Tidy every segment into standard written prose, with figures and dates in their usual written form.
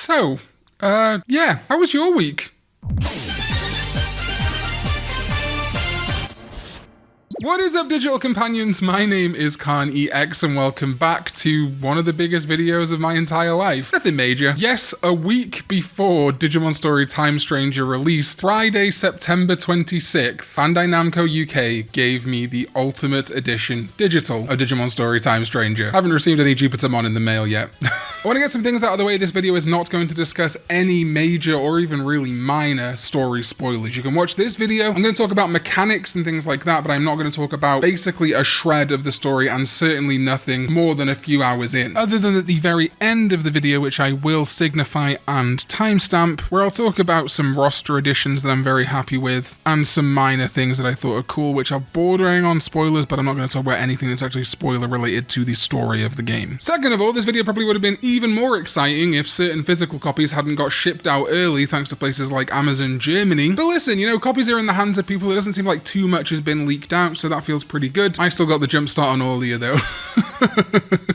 Yeah, how was your week? What is up, digital companions? My name is Karn EX and welcome back to one of the biggest videos of my entire life. Nothing major. Yes, a week before Digimon Story Time Stranger released, Friday, September 26th, Bandai Namco UK gave me the Ultimate Edition Digital of Digimon Story Time Stranger. I haven't received any Jupitamon in the mail yet. I want to get some things out of the way. This video is not going to discuss any major or even really minor story spoilers. You can watch this video. I'm going to talk about mechanics and things like that, but I'm not going to talk about basically a shred of the story and certainly nothing more than a few hours in. Other than at the very end of the video, which I will signify and timestamp, where I'll talk about some roster additions that I'm very happy with and some minor things that I thought are cool, which are bordering on spoilers, but I'm not going to talk about anything that's actually spoiler related to the story of the game. Second of all, this video probably would have been even more exciting if certain physical copies hadn't got shipped out early thanks to places like Amazon Germany. But listen, you know, copies are in the hands of people. It doesn't seem like too much has been leaked out, so that feels pretty good. I still got the jump start on Aulia though.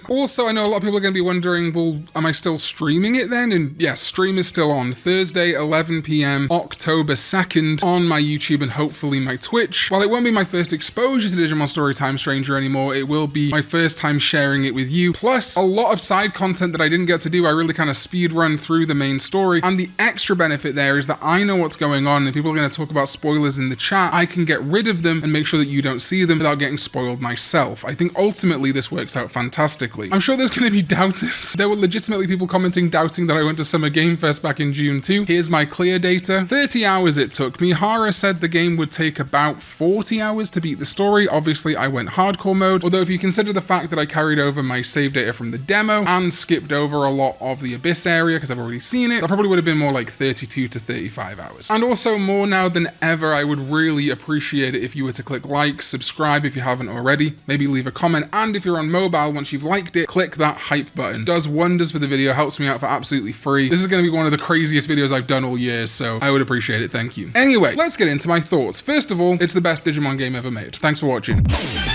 Also, I know a lot of people are going to be wondering, well, am I still streaming it then? And yes, stream is still on Thursday, 11 PM, October 2nd on my YouTube and hopefully my Twitch. While it won't be my first exposure to Digimon Story Time Stranger anymore, it will be my first time sharing it with you. Plus, a lot of side content that I didn't get to do. I really kind of speed run through the main story. And the extra benefit there is that I know what's going on and people are going to talk about spoilers in the chat. I can get rid of them and make sure that you don't see them without getting spoiled myself. I think ultimately this works out fantastically. I'm sure there's going to be doubters. There were legitimately people commenting doubting that I went to Summer Game Fest back in June too. Here's my clear data. 30 hours it took me. Hara said the game would take about 40 hours to beat the story. Obviously I went hardcore mode, although if you consider the fact that I carried over my save data from the demo and skipped over a lot of the Abyss area because I've already seen it, that probably would have been more like 32 to 35 hours. And also more now than ever, I would really appreciate it if you were to click like, subscribe if you haven't already, maybe leave a comment, and if you're on mobile, once you've liked it, click that hype button. It does wonders for the video, helps me out for absolutely free. This is going to be one of the craziest videos I've done all year, so I would appreciate it, thank you. Anyway, let's get into my thoughts. First of all, it's the best Digimon game ever made. Thanks for watching.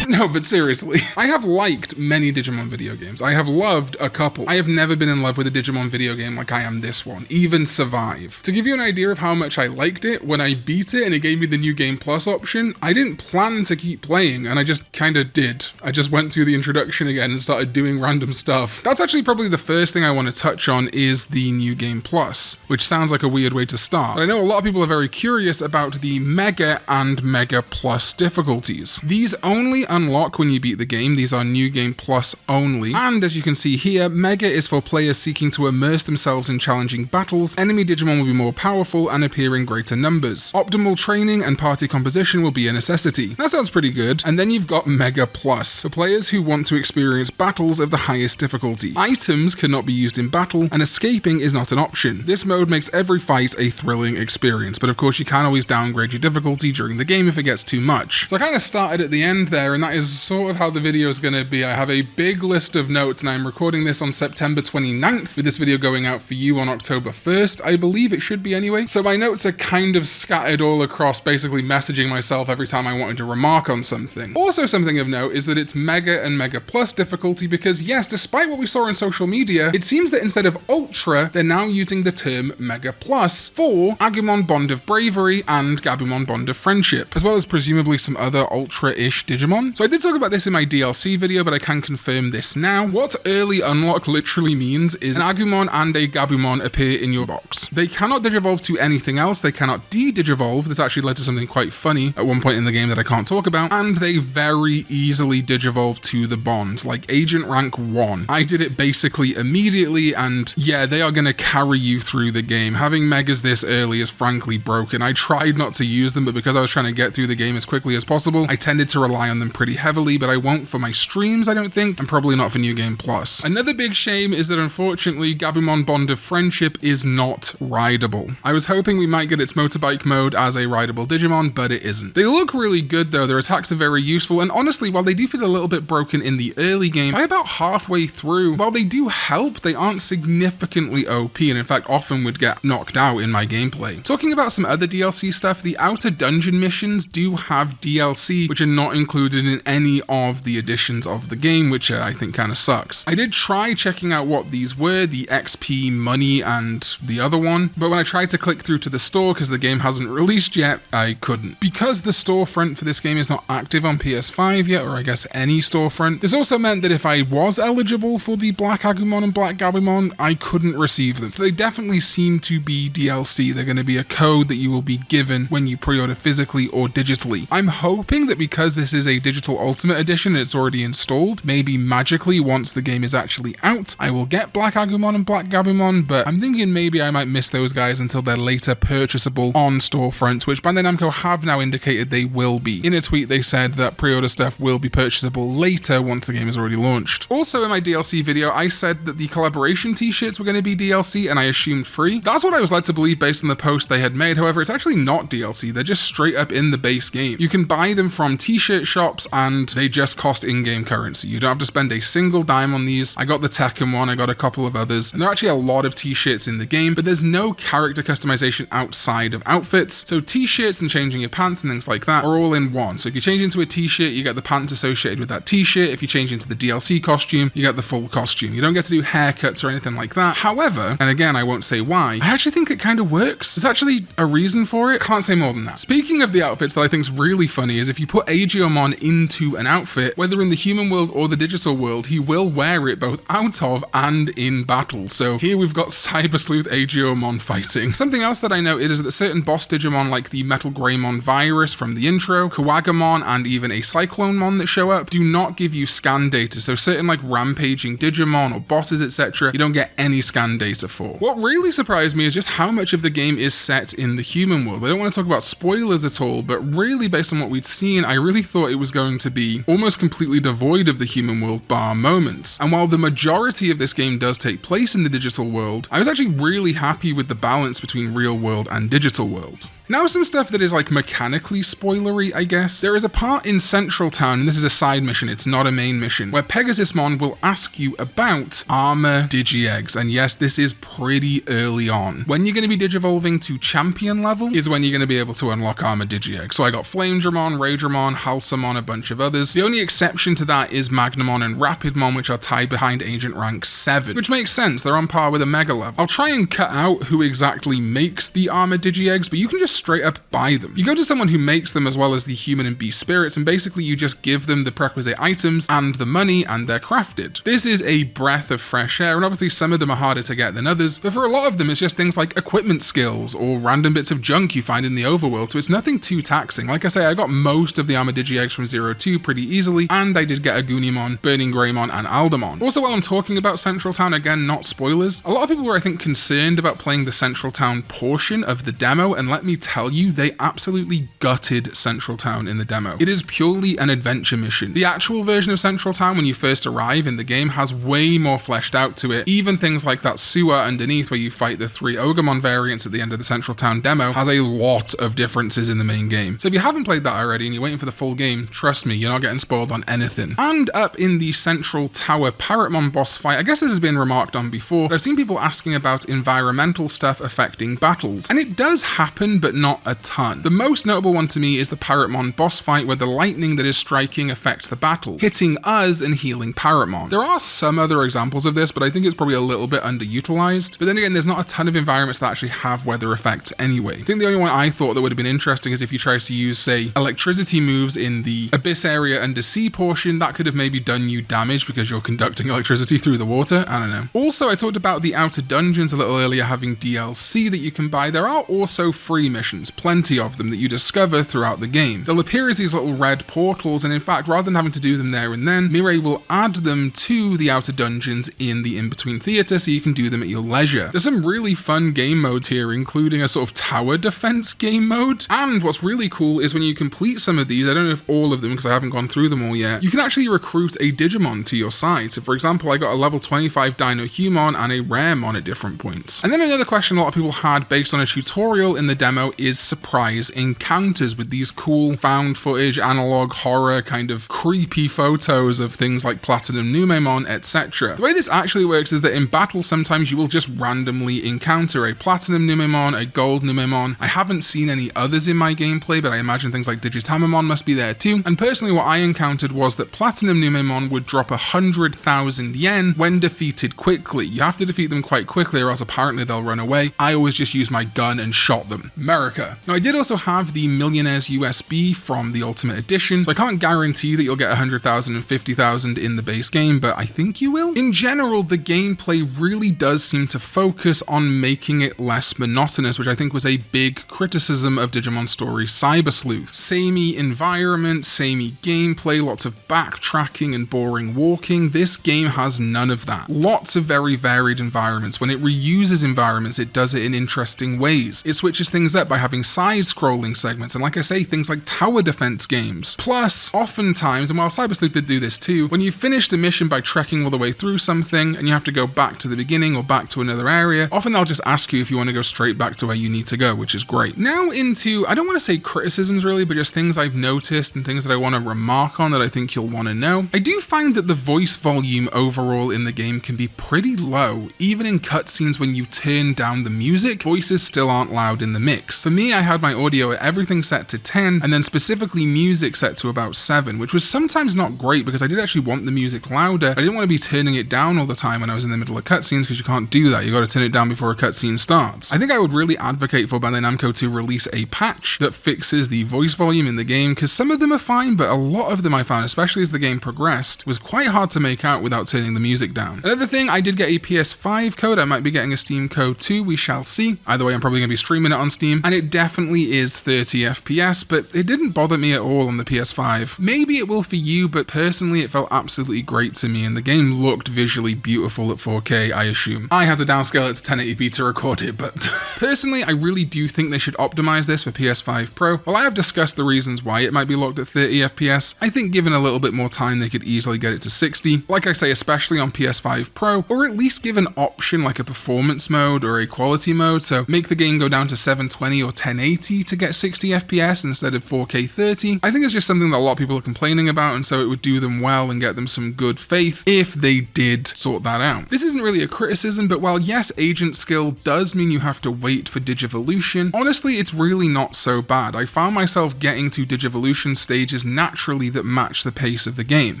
No, but seriously, I have liked many Digimon video games. I have loved a couple. I have never been in love with a Digimon video game like I am this one, even Survive. To give you an idea of how much I liked it, when I beat it and it gave me the new Game Plus option, I didn't plan to keep playing and I just kind of did. I just went through the introduction again and started doing random stuff. That's actually probably the first thing I want to touch on is the new Game Plus, which sounds like a weird way to start. But I know a lot of people are very curious about the Mega and Mega Plus difficulties. These only unlock when you beat the game. These are new Game Plus only. And as you can see here, Mega is for players seeking to immerse themselves in challenging battles. Enemy Digimon will be more powerful and appear in greater numbers. Optimal training and party composition will be a necessity. That sounds pretty good. And then you've got Mega Plus, for players who want to experience battles of the highest difficulty. Items cannot be used in battle, and escaping is not an option. This mode makes every fight a thrilling experience, but of course you can always downgrade your difficulty during the game if it gets too much. So I kind of started at the end there, and that is sort of how the video is going to be. I have a big list of notes, and I'm recording this on September 29th, with this video going out for you on October 1st. I believe it should be anyway. So my notes are kind of scattered all across, basically messaging myself every time I wanted to remark on something. Also something of note is that it's Mega and Mega Plus difficulty because yes, despite what we saw on social media, it seems that instead of Ultra, they're now using the term Mega Plus for Agumon Bond of Bravery and Gabumon Bond of Friendship, as well as presumably some other Ultra-ish Digimon. So I did talk about this in my DLC video, but I can confirm this now. What early unlock literally means is an Agumon and a Gabumon appear in your box. They cannot digivolve to anything else, they cannot de-digivolve. This actually led to something quite funny at one point in the game that I can't talk about, and they very easily digivolve to the bonds, like Agent Rank 1. I did it basically immediately, and yeah, they are going to carry you through the game. Having Megas this early is frankly broken. I tried not to use them, but because I was trying to get through the game as quickly as possible, I tended to rely on them pretty heavily, but I won't for my streams, I don't think, and probably not for New Game Plus. Another big shame is that unfortunately, Gabumon Bond of Friendship is not rideable. I was hoping we might get its motorbike mode as a rideable Digimon, but it isn't. They look really good though, their attacks are very useful, and honestly, while they do feel a little bit broken in the the early game. By about halfway through, while they do help, they aren't significantly OP, and in fact often would get knocked out in my gameplay. Talking about some other DLC stuff, the outer dungeon missions do have DLC, which are not included in any of the editions of the game, which I think kind of sucks. I did try checking out what these were, the XP, money, and the other one, but when I tried to click through to the store, because the game hasn't released yet, I couldn't. Because the storefront for this game is not active on PS5 yet, or I guess any storefront, this also meant that if I was eligible for the Black Agumon and Black Gabumon, I couldn't receive them. So they definitely seem to be DLC. They're going to be a code that you will be given when you pre-order physically or digitally. I'm hoping that because this is a digital Ultimate Edition and it's already installed, maybe magically once the game is actually out, I will get Black Agumon and Black Gabumon, but I'm thinking maybe I might miss those guys until they're later purchasable on storefronts, which Bandai Namco have now indicated they will be. In a tweet, they said that pre-order stuff will be purchasable later once the game is already launched. Also in my DLC video, I said that the collaboration t-shirts were going to be DLC, and I assumed free. That's what I was led to believe based on the post they had made. However, it's actually not DLC. They're just straight up in the base game. You can buy them from t-shirt shops, and they just cost in-game currency. You don't have to spend a single dime on these. I got the Tekken one, I got a couple of others, and there are actually a lot of t-shirts in the game, but there's no character customization outside of outfits. So t-shirts and changing your pants and things like that are all in one. So if you change into a t-shirt, you get the pants associated with that t-shirt. If you change into the DLC costume, you get the full costume. You don't get to do haircuts or anything like that. However, and again, I won't say why, I actually think it kind of works. There's actually a reason for it. Can't say more than that. Speaking of the outfits that I think is really funny is if you put Ageomon into an outfit, whether in the human world or the digital world, he will wear it both out of and in battle. So here we've got Cyber Sleuth Ageomon fighting. Something else that I noted is that certain boss Digimon like the Metal Greymon Virus from the intro, Kawagamon, and even a Cyclonemon that show up do not give you scan data. So certain like rampaging Digimon or bosses, etc., you don't get any scan data for. What really surprised me is just how much of the game is set in the human world. I don't want to talk about spoilers at all, but really based on what we'd seen, I really thought it was going to be almost completely devoid of the human world bar moments. And while the majority of this game does take place in the digital world, I was actually really happy with the balance between real world and digital world. Now some stuff that is like mechanically spoilery, I guess. There is a part in Central Town, and this is a side mission, it's not a main mission, where Pegasusmon will ask you about armor Digi-Eggs. And yes, this is pretty early on. When you're going to be digivolving to champion level is when you're going to be able to unlock armor Digi-Egg. So I got Flamedramon, Raidramon, Halsamon, a bunch of others. The only exception to that is Magnamon and Rapidmon, which are tied behind Ancient Rank 7, which makes sense, they're on par with a Mega level. I'll try and cut out who exactly makes the armor Digi-Eggs, but you can just straight up buy them. You go to someone who makes them as well as the human and beast spirits, and basically you just give them the prerequisite items and the money, and they're crafted. This is a breath of fresh air, and obviously some of them are harder to get than others, but for a lot of them it's just things like equipment skills or random bits of junk you find in the overworld, so it's nothing too taxing. Like I say, I got most of the armor Digi-Eggs from 0-2 pretty easily, and I did get a Goonimon, Burning Greymon, and Aldamon. Also, while I'm talking about Central Town, again, not spoilers, a lot of people were, I think, concerned about playing the Central Town portion of the demo, and let me tell you, they absolutely gutted Central Town in the demo. It is purely an adventure mission. The actual version of Central Town, when you first arrive in the game, has way more fleshed out to it. Even things like that sewer underneath where you fight the 3 Ogremon variants at the end of the Central Town demo has a lot of differences in the main game. So if you haven't played that already and you're waiting for the full game, trust me, you're not getting spoiled on anything. And up in the Central Tower Parrotmon boss fight, I guess this has been remarked on before, but I've seen people asking about environmental stuff affecting battles. And it does happen, but not a ton. The most notable one to me is the Parrotmon boss fight where the lightning that is striking affects the battle, hitting us and healing Parrotmon. There are some other examples of this, but I think it's probably a little bit underutilized. But then again, there's not a ton of environments that actually have weather effects anyway. I think the only one I thought that would have been interesting is if you try to use, say, electricity moves in the Abyss area under sea portion, that could have maybe done you damage because you're conducting electricity through the water. I don't know. Also, I talked about the outer dungeons a little earlier having DLC that you can buy. There are also free missions, plenty of them that you discover throughout the game. They'll appear as these little red portals, and in fact, rather than having to do them there and then, Mirai will add them to the outer dungeons in the in-between theater so you can do them at your leisure. There's some really fun game modes here, including a sort of tower defense game mode. And what's really cool is when you complete some of these, I don't know if all of them because I haven't gone through them all yet, you can actually recruit a Digimon to your side. So for example, I got a level 25 Dino Humon and a Raremon at different points. And then another question a lot of people had based on a tutorial in the demo about is surprise encounters with these cool found footage, analog horror, kind of creepy photos of things like Platinum Numemon, etc. The way this actually works is that in battle sometimes you will just randomly encounter a Platinum Numemon, a Gold Numemon. I haven't seen any others in my gameplay, but I imagine things like Digitamamon must be there too. And personally what I encountered was that Platinum Numemon would drop 100,000 yen when defeated quickly. You have to defeat them quite quickly or else apparently they'll run away. I always just used my gun and shot them. America. Now I did also have the Millionaire's USB from the Ultimate Edition, so I can't guarantee that you'll get 100,000 and 50,000 in the base game, but I think you will. In general, the gameplay really does seem to focus on making it less monotonous, which I think was a big criticism of Digimon Story Cyber Sleuth. Samey environment, samey gameplay, lots of backtracking and boring walking. This game has none of that. Lots of very varied environments. When it reuses environments, it does it in interesting ways. It switches things up by having side-scrolling segments, and like I say, things like tower defense games. Plus, oftentimes, and while Cyber Sleuth did do this too, when you finished a mission by trekking all the way through something and you have to go back to the beginning or back to another area, often they'll just ask you if you want to go straight back to where you need to go, which is great. Now into, I don't want to say criticisms really, but just things I've noticed and things that I want to remark on that I think you'll want to know. I do find that the voice volume overall in the game can be pretty low. Even in cutscenes when you turn down the music, voices still aren't loud in the mix. For me, I had my audio at everything set to 10 and then specifically music set to about 7, which was sometimes not great because I did actually want the music louder. I didn't want to be turning it down all the time when I was in the middle of cutscenes because you can't do that. You got to turn it down before a cutscene starts. I think I would really advocate for Bandai Namco to release a patch that fixes the voice volume in the game because some of them are fine, but a lot of them I found, especially as the game progressed, was quite hard to make out without turning the music down. Another thing, I did get a PS5 code. I might be getting a Steam code too. We shall see. Either way, I'm probably going to be streaming it on Steam, and it definitely is 30 FPS, but it didn't bother me at all on the PS5. Maybe it will for you, but personally it felt absolutely great to me, and the game looked visually beautiful at 4K, I assume. I had to downscale it to 1080p to record it, but personally, I really do think they should optimize this for PS5 Pro. While I have discussed the reasons why it might be locked at 30 FPS, I think given a little bit more time, they could easily get it to 60. Like I say, especially on PS5 Pro, or at least give an option like a performance mode or a quality mode, so make the game go down to 720 or 1080 to get 60 FPS instead of 4K 30. I think it's just something that a lot of people are complaining about, and so it would do them well and get them some good faith if they did sort that out. This isn't really a criticism, but while yes, agent skill does mean you have to wait for Digivolution, honestly, it's really not so bad. I found myself getting to Digivolution stages naturally that match the pace of the game. I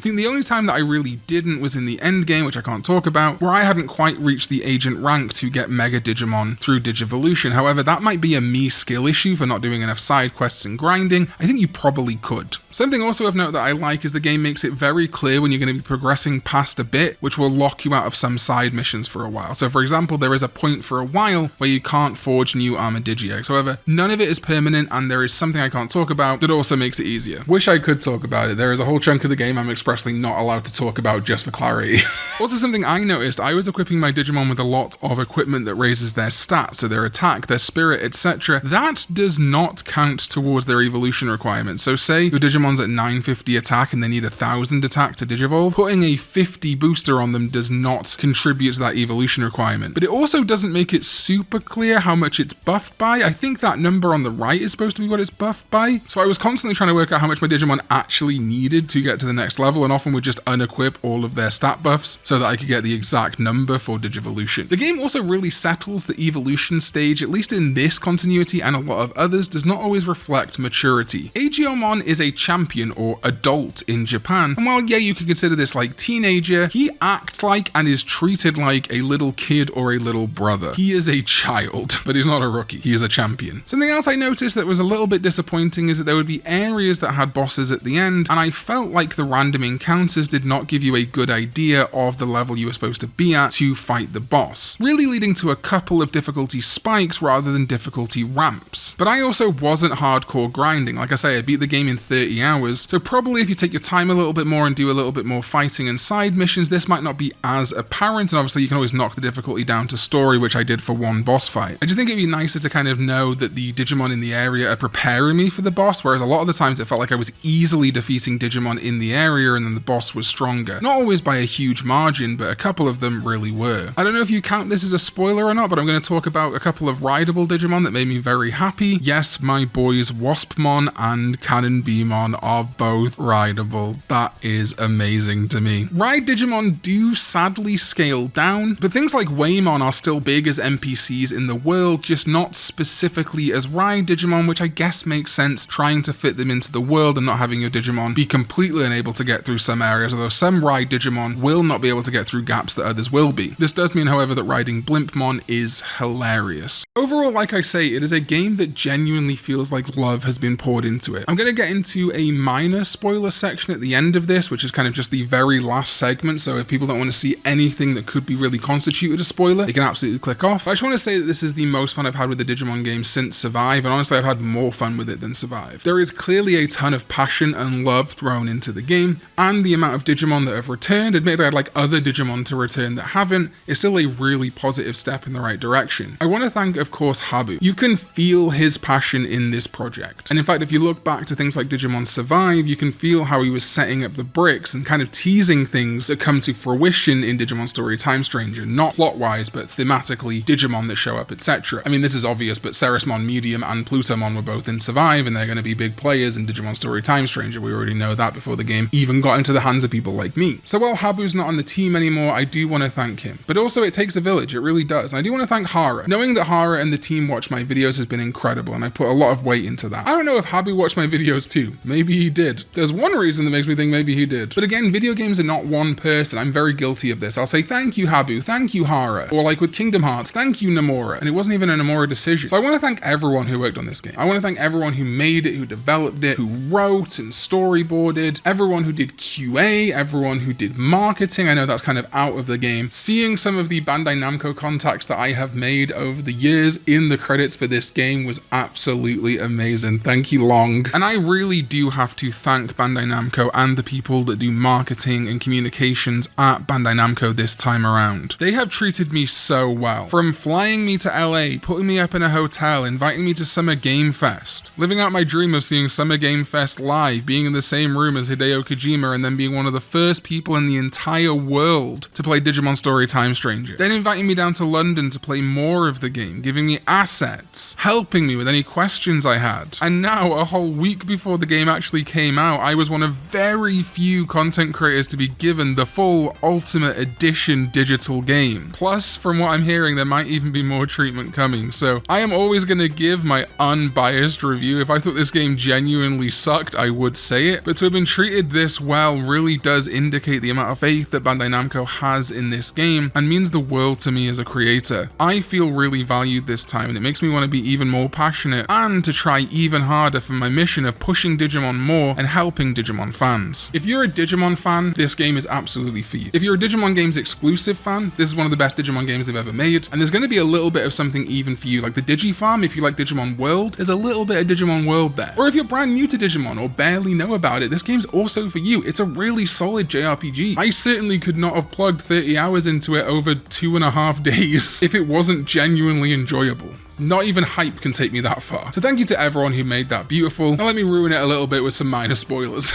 think the only time that I really didn't was in the end game, which I can't talk about, where I hadn't quite reached the agent rank to get Mega Digimon through Digivolution. However, that might be a me skill issue for not doing enough side quests and grinding. I think you probably could. Something also of note that I like is the game makes it very clear when you're going to be progressing past a bit, which will lock you out of some side missions for a while. So for example, there is a point for a while where you can't forge new armor Digi-Eggs. However, none of it is permanent, and there is something I can't talk about that also makes it easier. Wish I could talk about it. There is a whole chunk of the game I'm expressly not allowed to talk about just for clarity. Also something I noticed, I was equipping my Digimon with a lot of equipment that raises their stats, so their attack, their spirit, etc. That does not count towards their evolution requirements. So say your Digimon's at 950 attack and they need 1000 attack to Digivolve, putting a 50 booster on them does not contribute to that evolution requirement. But it also doesn't make it super clear how much it's buffed by. I think that number on the right is supposed to be what it's buffed by. So I was constantly trying to work out how much my Digimon actually needed to get to the next level, and often would just unequip all of their stat buffs so that I could get the exact number for Digivolution. The game also really settles the evolution stage, at least in this continuity and a lot of others, does not always reflect maturity. Ageomon is a champion or adult in Japan, and while yeah, you could consider this like teenager, he acts like and is treated like a little kid or a little brother. He is a child, but he's not a rookie. He is a champion. Something else I noticed that was a little bit disappointing is that there would be areas that had bosses at the end, and I felt like the random encounters did not give you a good idea of the level you were supposed to be at to fight the boss, really leading to a couple of difficulty spikes rather than difficulty ramps. But I also wasn't hardcore grinding. Like I say, I beat the game in 30 hours, so probably if you take your time a little bit more and do a little bit more fighting and side missions, this might not be as apparent, and obviously you can always knock the difficulty down to story, which I did for one boss fight. I just think it'd be nicer to kind of know that the Digimon in the area are preparing me for the boss, whereas a lot of the times it felt like I was easily defeating Digimon in the area and then the boss was stronger. Not always by a huge margin, but a couple of them really were. I don't know if you count this as a spoiler or not, but I'm going to talk about a couple of rideable Digimon that made me me very happy. Yes, my boys Waspmon and Cannonbeemon are both rideable. That is amazing to me. Ride Digimon do sadly scale down, but things like Waymon are still big as NPCs in the world, just not specifically as ride Digimon, which I guess makes sense, trying to fit them into the world and not having your Digimon be completely unable to get through some areas, although some ride Digimon will not be able to get through gaps that others will be. This does mean, however, that riding Blimpmon is hilarious. Overall, like I say, it is a game that genuinely feels like love has been poured into it. I'm going to get into a minor spoiler section at the end of this, which is kind of just the very last segment, so if people don't want to see anything that could be really constituted a spoiler, they can absolutely click off. I just want to say that this is the most fun I've had with the Digimon game since Survive, and honestly I've had more fun with it than Survive. There is clearly a ton of passion and love thrown into the game, and the amount of Digimon that have returned, admittedly I'd like other Digimon to return that haven't, is still a really positive step in the right direction. I want to thank, of course, Habu. You can feel his passion in this project, and in fact if you look back to things like Digimon Survive, you can feel how he was setting up the bricks and kind of teasing things that come to fruition in Digimon Story Time Stranger, not plot-wise, but thematically, Digimon that show up, etc. I mean, this is obvious, but Ceresmon, Medium, and Plutomon were both in Survive, and they're going to be big players in Digimon Story Time Stranger. We already know that before the game even got into the hands of people like me. So while Habu's not on the team anymore, I do want to thank him. But also, it takes a village, it really does. And I do want to thank Hara. Knowing that Hara and the team watch my videos has been incredible, and I put a lot of weight into that. I don't know if Habu watched my videos too. Maybe he did. There's one reason that makes me think maybe he did. But again, video games are not one person. I'm very guilty of this. I'll say thank you Habu, thank you Hara, or like with Kingdom Hearts, thank you Nomura, and it wasn't even a Nomura decision. So I want to thank everyone who worked on this game. I want to thank everyone who made it, who developed it, who wrote and storyboarded, everyone who did QA, everyone who did marketing. I know that's kind of out of the game. Seeing some of the Bandai Namco contacts that I have made over the years in the credits for this game was absolutely amazing. Thank you Long. And I really do have to thank Bandai Namco and the people that do marketing and communications at Bandai Namco this time around. They have treated me so well. From flying me to LA, putting me up in a hotel, inviting me to Summer Game Fest, living out my dream of seeing Summer Game Fest live, being in the same room as Hideo Kojima, and then being one of the first people in the entire world to play Digimon Story Time Stranger. Then inviting me down to London to play more of the game, giving me assets, helping me with any questions I had. And now, a whole week before the game actually came out, I was one of very few content creators to be given the full Ultimate Edition digital game. Plus, from what I'm hearing, there might even be more treatment coming. So I am always going to give my unbiased review. If I thought this game genuinely sucked, I would say it. But to have been treated this well really does indicate the amount of faith that Bandai Namco has in this game, and means the world to me as a creator. I feel really valued this time, and it makes me want to be even more passionate and to try even harder for my mission of pushing Digimon more and helping Digimon fans. If you're a Digimon fan, this game is absolutely for you. If you're a Digimon Games exclusive fan, this is one of the best Digimon games they've ever made, and there's going to be a little bit of something even for you, like the Digifarm. If you like Digimon World, there's a little bit of Digimon World there. Or if you're brand new to Digimon or barely know about it, this game's also for you. It's a really solid JRPG. I certainly could not have plugged 30 hours into it over 2.5 days if it wasn't genuinely enjoyable. Not even hype can take me that far. So thank you to everyone who made that beautiful. Now let me ruin it a little bit with some minor spoilers.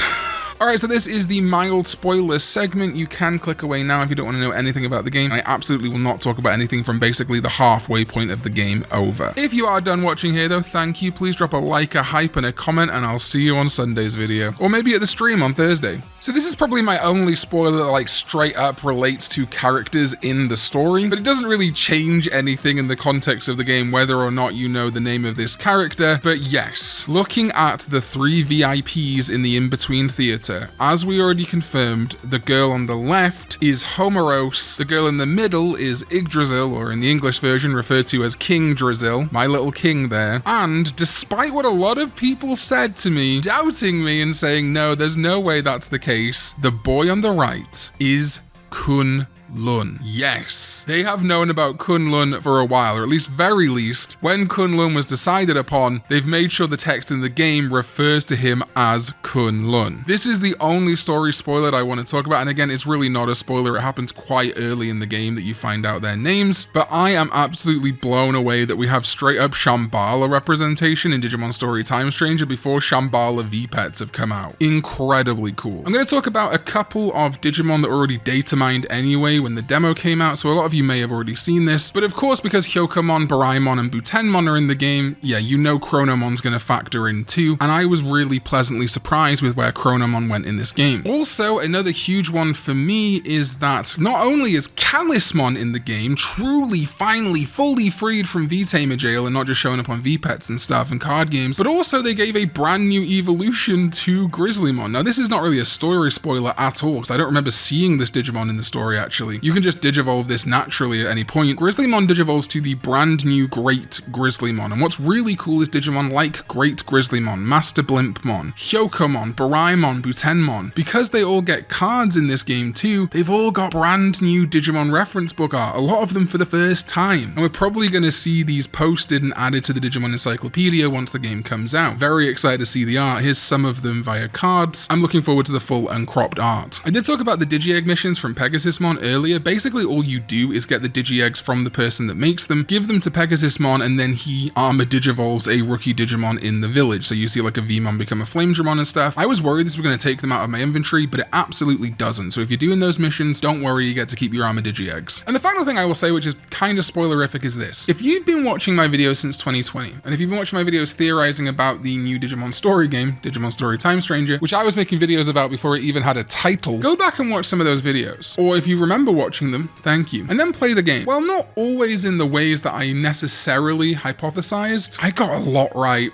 Alright, so this is the mild spoiler segment. You can click away now if you don't want to know anything about the game. I absolutely will not talk about anything from basically the halfway point of the game over. If you are done watching here though, thank you. Please drop a like, a hype, and a comment, and I'll see you on Sunday's video. Or maybe at the stream on Thursday. So this is probably my only spoiler that like straight up relates to characters in the story, but it doesn't really change anything in the context of the game whether or not you know the name of this character. But yes, looking at the 3 VIPs in the in-between theater, as we already confirmed, the girl on the left is Homeros, the girl in the middle is Yggdrasil, or in the English version referred to as King Drizzle, my little king there. And despite what a lot of people said to me, doubting me and saying no, there's no way that's the case, the boy on the right is Kunlun. Yes, they have known about Kunlun for a while, or at least very least, when Kunlun was decided upon, they've made sure the text in the game refers to him as Kunlun. This is the only story spoiler that I want to talk about, and again, it's really not a spoiler, it happens quite early in the game that you find out their names, but I am absolutely blown away that we have straight up Shambhala representation in Digimon Story Time Stranger before Shambhala V-Pets have come out. Incredibly cool. I'm going to talk about a couple of Digimon that were already data mined anyway, when the demo came out, so a lot of you may have already seen this. But of course, because Hyokomon, Baraimon, and Butenmon are in the game, yeah, you know Chronomon's gonna factor in too, and I was really pleasantly surprised with where Chronomon went in this game. Also, another huge one for me is that not only is Callismon in the game truly, finally, fully freed from V-Tamer jail and not just showing up on V-Pets and stuff and card games, but also they gave a brand new evolution to Grizzlymon. Now, this is not really a story spoiler at all, because I don't remember seeing this Digimon in the story, actually. You can just Digivolve this naturally at any point. Grizzlymon Digivolves to the brand new Great Grizzlymon, and what's really cool is Digimon like Great Grizzlymon, Master Blimpmon, Hyokomon, Baraimon, Butenmon. Because they all get cards in this game too, they've all got brand new Digimon reference book art, a lot of them for the first time. And we're probably going to see these posted and added to the Digimon Encyclopedia once the game comes out. Very excited to see the art. Here's some of them via cards. I'm looking forward to the full uncropped art. I did talk about the Digi-Egg missions from Pegasusmon earlier. Basically, all you do is get the Digi-Eggs from the person that makes them, give them to Pegasusmon, and then he armor digivolves a rookie Digimon in the village. So you see like a Vmon become a Flamedramon and stuff. I was worried this was going to take them out of my inventory, but it absolutely doesn't. So if you're doing those missions, don't worry, you get to keep your armor Digi-Eggs. And the final thing I will say, which is kind of spoilerific, is this. If you've been watching my videos since 2020, and if you've been watching my videos theorizing about the new Digimon story game, Digimon Story Time Stranger, which I was making videos about before it even had a title, go back and watch some of those videos. Or if you remember watching them, thank you. And then play the game. While not always in the ways that I necessarily hypothesized, I got a lot right.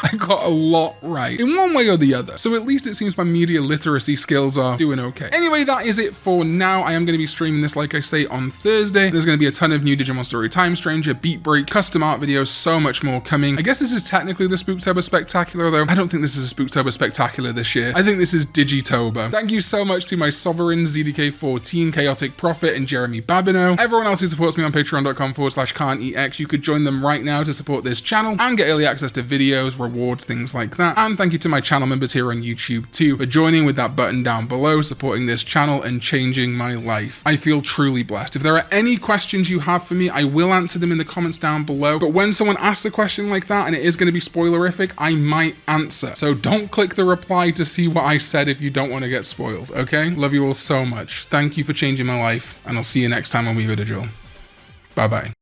I got a lot right in one way or the other. So at least it seems my media literacy skills are doing okay. Anyway, that is it for now. I am going to be streaming this, like I say, on Thursday. There's going to be a ton of new Digimon Story Time Stranger, Beat Break, custom art videos, so much more coming. I guess this is technically the Spooktober Spectacular, though I don't think this is a Spooktober Spectacular this year. I think this is Digitober. Thank you so much to my sovereigns, ZDK14, Chaotic Prophet, and Jeremy Babineau. Everyone else who supports me on patreon.com/Karn EX, you could join them right now to support this channel and get early access to videos, rewards, things like that. And thank you to my channel members here on YouTube too for joining with that button down below, supporting this channel and changing my life. I feel truly blessed. If there are any questions you have for me, I will answer them in the comments down below. But when someone asks a question like that and it is going to be spoilerific, I might answer. So don't click the reply to see what I said if you don't want to get spoiled, okay? Love you all so much. Thank you for changing my life, and I'll see you next time on We Go Digital. Bye-bye.